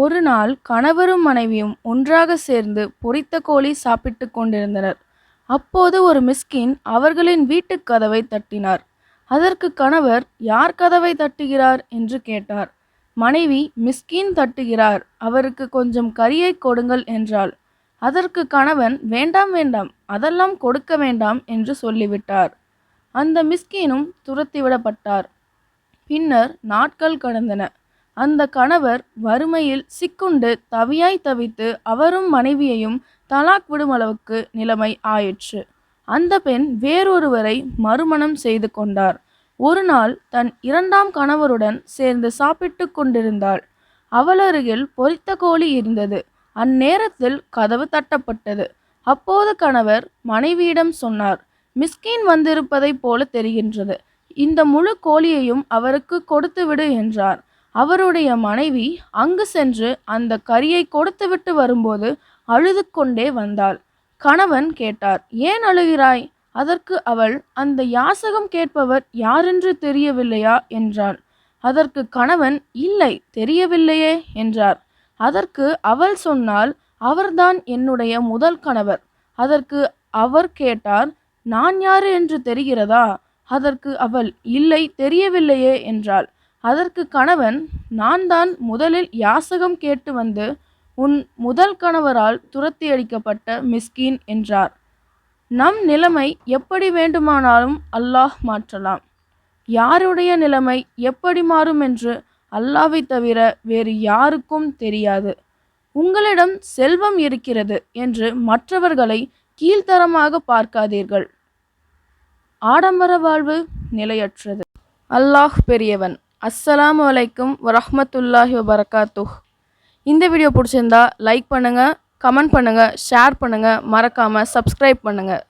ஒரு நாள் கணவரும் மனைவியும் ஒன்றாக சேர்ந்து பொரித்த கோழி சாப்பிட்டுக் கொண்டிருந்தனர். அப்போது ஒரு மிஸ்கின் அவர்களின் வீட்டுக் கதவை தட்டினார். அதற்கு கணவர், யார் கதவை தட்டுகிறார் என்று கேட்டார். மனைவி, மிஸ்கின் தட்டுகிறார், அவருக்கு கொஞ்சம் கறியை கொடுங்கள் என்றாள். அதற்கு கணவன், வேண்டாம் வேண்டாம், அதெல்லாம் கொடுக்க வேண்டாம் என்று சொல்லிவிட்டார். அந்த மிஸ்கினும் துரத்திவிடப்பட்டார். பின்னர் நாட்கள் கடந்தன. அந்த கணவர் வறுமையில் சிக்குண்டு தவியாய் தவித்து அவரும் மனைவியையும் தலாக் விடும் அளவுக்கு நிலைமை ஆயிற்று. அந்த பெண் வேறொருவரை மறுமணம் செய்து கொண்டார். ஒரு நாள் தன் இரண்டாம் கணவருடன் சேர்ந்து சாப்பிட்டு கொண்டிருந்தாள். அவளருகில் பொரித்த கோழி இருந்தது. அந்நேரத்தில் கதவு தட்டப்பட்டது. அப்போது கணவர் மனைவியிடம் சொன்னார், மிஸ்கின் வந்திருப்பதைப் போல தெரிகின்றது, இந்த முழு கோழியையும் அவருக்கு கொடுத்துவிடு என்றார். அவருடைய மனைவி அங்கு சென்று அந்த கறியை கொடுத்துவிட்டு வரும்போது அழுது கொண்டே வந்தாள். கணவன் கேட்டார், ஏன் அழுகிறாய்? அதற்கு அவள், அந்த யாசகம் கேட்பவர் யாரென்று தெரியவில்லையா என்றாள். அதற்கு கணவன், இல்லை, தெரியவில்லையே என்றார். அதற்கு அவள் சொன்னாள், அவர்தான் என்னுடைய முதல் கணவர். அதற்கு அவர் கேட்டார், நான் யாரு என்று தெரிகிறதா? அதற்கு அவள், இல்லை, தெரியவில்லையே என்றாள். அதற்கு கணவன், நான் தான் முதலில் யாசகம் கேட்டு வந்து உன் முதல் கணவரால் துரத்தி அடிக்கப்பட்ட மிஸ்கின் என்றார். நம் நிலைமை எப்படி வேண்டுமானாலும் அல்லாஹ் மாற்றலாம். யாருடைய நிலைமை எப்படி மாறும் என்று அல்லாஹ்வை தவிர வேறு யாருக்கும் தெரியாது. உங்களிடம் செல்வம் இருக்கிறது என்று மற்றவர்களை கீழ்த்தரமாக பார்க்காதீர்கள். ஆடம்பர வாழ்வு நிலையற்றது. அல்லாஹ் பெரியவன். அஸ்ஸலாமு அலைக்கும் வரஹ்மத்துல்லாஹி வபரகாத்துஹ். இந்த வீடியோ பிடிச்சிருந்தா லைக் பண்ணுங்கள், கமெண்ட் பண்ணுங்கள், ஷேர் பண்ணுங்கள், மறக்காமல் சப்ஸ்கிரைப் பண்ணுங்கள்.